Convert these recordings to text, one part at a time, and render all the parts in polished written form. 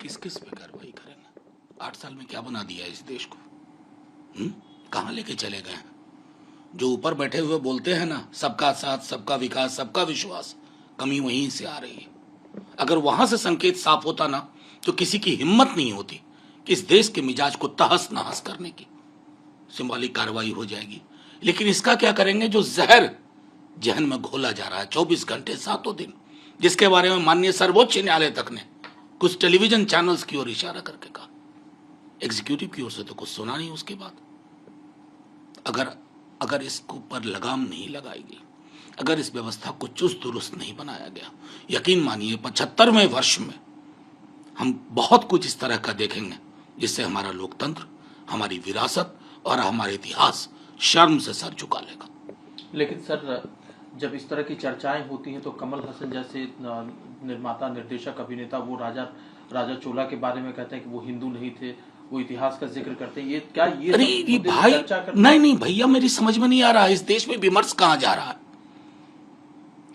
किस किस पे कार्रवाई करेंगे? 8 साल में क्या बना दिया इस देश को? कहाँ लेके चले गए हैं? जो ऊपर बैठे हुए बोलते हैं ना, सबका साथ, सबका विकास, सबका विश्वास, कमी वहीं से आ रही है। अगर वहां से संकेत साफ होता ना, तो किसी की हिम्मत नहीं होती कि इस देश के मिजाज को तहस नहस करने की। सिंबॉलिक कार्रवाई हो जाएगी, लेकिन इसका क्या करेंगे? जो जहर जहन में घोला जा रहा है 24 घंटे 7 दिन, जिसके बारे में माननीय सर्वोच्च न्यायालय तक ने कुछ टेलीविजन चैनल्स की ओर इशारा करके कहा, एग्जीक्यूटिव की ओर से तो कुछ सुना नहीं। उसके बाद अगर इसके ऊपर लगाम नहीं लगाई गई, अगर इस व्यवस्था को चुस्त दुरुस्त नहीं बनाया गया, यकीन मानिए 75वें वर्ष में हम बहुत कुछ इस तरह का देखेंगे जिससे हमारा लोकतंत्र, हमारी विरासत और हमारा इतिहास शर्म से सर झुका लेगा। लेकिन सर, जब इस तरह की चर्चाएं होती हैं तो कमल हसन जैसे निर्माता, निर्देशक, अभिनेता वो राजा चोला के बारे में कहते हैं कि वो हिंदू नहीं थे, वो इतिहास का जिक्र करते हैं। ये भाई, नहीं भैया, मेरी समझ में नहीं आ रहा, इस देश में विमर्श कहां जा रहा है?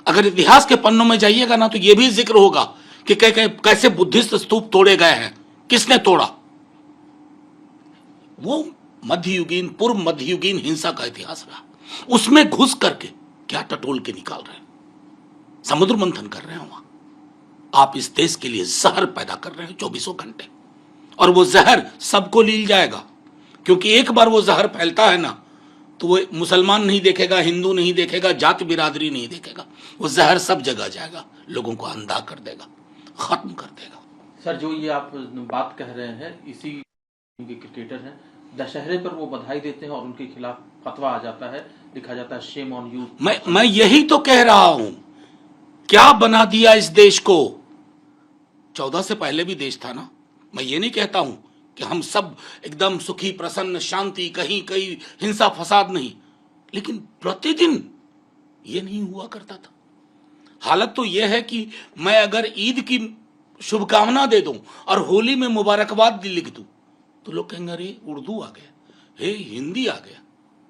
अगर इतिहास के पन्नों में जाइएगा ना, तो यह भी जिक्र होगा कि कैसे बुद्धिस्ट स्तूप तोड़े गए हैं, किसने तोड़ा। वो मध्ययुगीन, पूर्व मध्ययुगीन हिंसा का इतिहास रहा, उसमें घुस करके क्या टटोल के निकाल रहे हैं, समुद्र मंथन कर रहे हैं वहां। आप इस देश के लिए जहर पैदा कर रहे हैं 24 घंटे, और वो जहर सबको लील जाएगा, क्योंकि एक बार वो जहर फैलता है ना, तो वो मुसलमान नहीं देखेगा, हिंदू नहीं देखेगा, जाति बिरादरी नहीं देखेगा, वो जहर सब जगह जाएगा, लोगों को अंधा कर देगा, खत्म कर देगा। सर, जो ये आप बात कह रहे हैं, इसी के क्रिकेटर हैं, दशहरे पर वो बधाई देते हैं और उनके खिलाफ फतवा आ जाता है, लिखा जाता है शेम ऑन यू। मैं यही तो कह रहा हूं, क्या बना दिया इस देश को। 14 से पहले भी देश था ना। मैं ये नहीं कहता हूं कि हम सब एकदम सुखी, प्रसन्न, शांति, कहीं कहीं हिंसा फसाद नहीं, लेकिन प्रतिदिन ये नहीं हुआ करता था। हालत तो यह है कि मैं अगर ईद की शुभकामना दे दूं और होली में मुबारकबाद लिख दूं, तो लोग कहेंगे अरे उर्दू आ गया, हे हिंदी आ गया।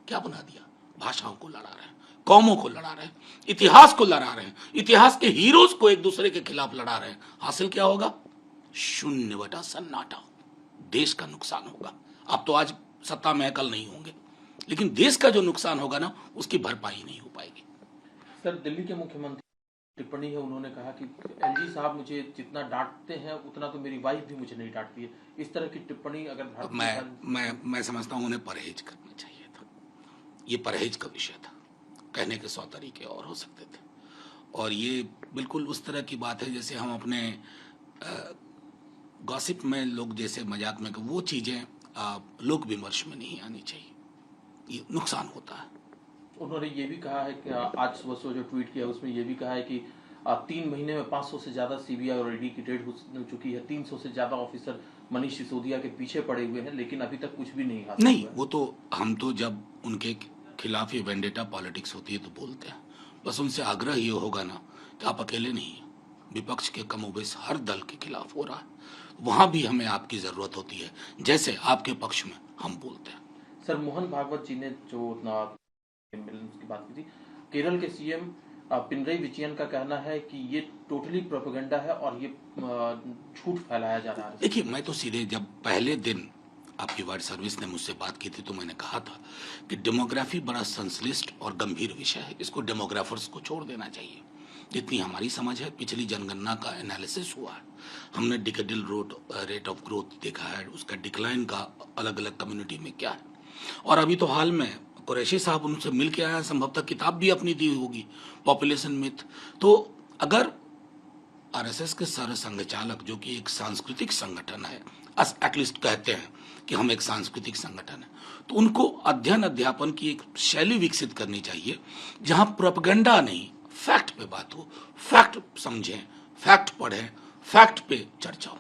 क्या बना दिया? भाषाओं को लड़ा रहे हैं, कौमों को लड़ा रहे हैं, इतिहास को लड़ा रहे हैं, इतिहास के हीरोज को एक दूसरे के खिलाफ लड़ा रहे हैं। हासिल क्या होगा? शून्य बटा सन्नाटा। देश का नुकसान होगा। आप तो आज सत्ता में, कल नहीं होंगे, लेकिन देश का जो नुकसान होगा ना, उसकी भरपाई नहीं हो पाएगी। सर, दिल्ली के मुख्यमंत्री टिप्पणी है, उन्होंने कहा कि एलजी साहब मुझे जितना डांटते हैं उतना तो मेरी वाइफ भी मुझे नहीं डांटती है। इस तरह की टिप्पणी अगर मैं समझता हूं उन्हें परहेज करना चाहिए था। ये परहेज का विषय था, कहने के 100 तरीके और हो सकते थे, और ये बिल्कुल उस तरह की बात है जैसे हम अपने गॉसिप में लोग जैसे मजाक में, वो चीजें लोक विमर्श में नहीं आनी चाहिए, ये नुकसान होता है। उन्होंने ये भी कहा है कि आज सुबह जो ट्वीट किया उसमें ये भी कहा है कि 3 महीने में 500 से ज्यादा सीबीआई और ईडी की रेड हो चुकी है, 300 से ज्यादा ऑफिसर मनीष सिसोदिया के पीछे पड़े हुए हैं, लेकिन अभी तक कुछ भी नहीं हासिल नहीं हुआ। वो तो हम तो जब उनके खिलाफ ये वेंडेटा पॉलिटिक्स होती है तो बोलते हैं। बस उनसे आग्रह ये होगा ना कि आप अकेले नहीं, विपक्ष के कमोबेश हर दल के खिलाफ हो रहा है, वहां भी हमें आपकी जरूरत होती है, जैसे आपके पक्ष में हम बोलते हैं। सर, मोहन भागवत जी ने जो की बात की थी, केरल के सीएम पिनरई विजयन का कहना है कि ये टोटली प्रोपेगेंडा है और ये झूठ फैलाया जा रहा है। देखिए, मैं तो सीधे, जब पहले दिन आपकी वार्ड सर्विस ने मुझसे बात की थी, तो मैंने कहा था कि डेमोग्राफी बड़ा संश्लिष्ट और गंभीर विषय है, इसको डेमोग्राफर्स को छोड़ देना चाहिए। जितनी हमारी समझ है, पिछली जनगणना का एनालिसिस हुआ है, हमने डिकेडल रेट ऑफ ग्रोथ देखा है, उसका डिक्लाइन का अलग अलग कम्युनिटी में क्या है, और अभी तो हाल में कुरैशी साहब उनसे मिल के आया, संभवतः किताब भी अपनी दी होगी, पॉपुलेशन मिथ। तो अगर आरएसएस के सारे संघचालक, जो कि एक सांस्कृतिक संगठन है, एटलीस्ट कहते हैं कि हम एक सांस्कृतिक संगठन है, तो उनको अध्ययन अध्यापन की एक शैली विकसित करनी चाहिए, जहां प्रोपेगेंडा नहीं, फैक्ट पे बात हो, फैक्ट समझें, फैक्ट पढ़ें, फैक्ट पे चर्चा हो।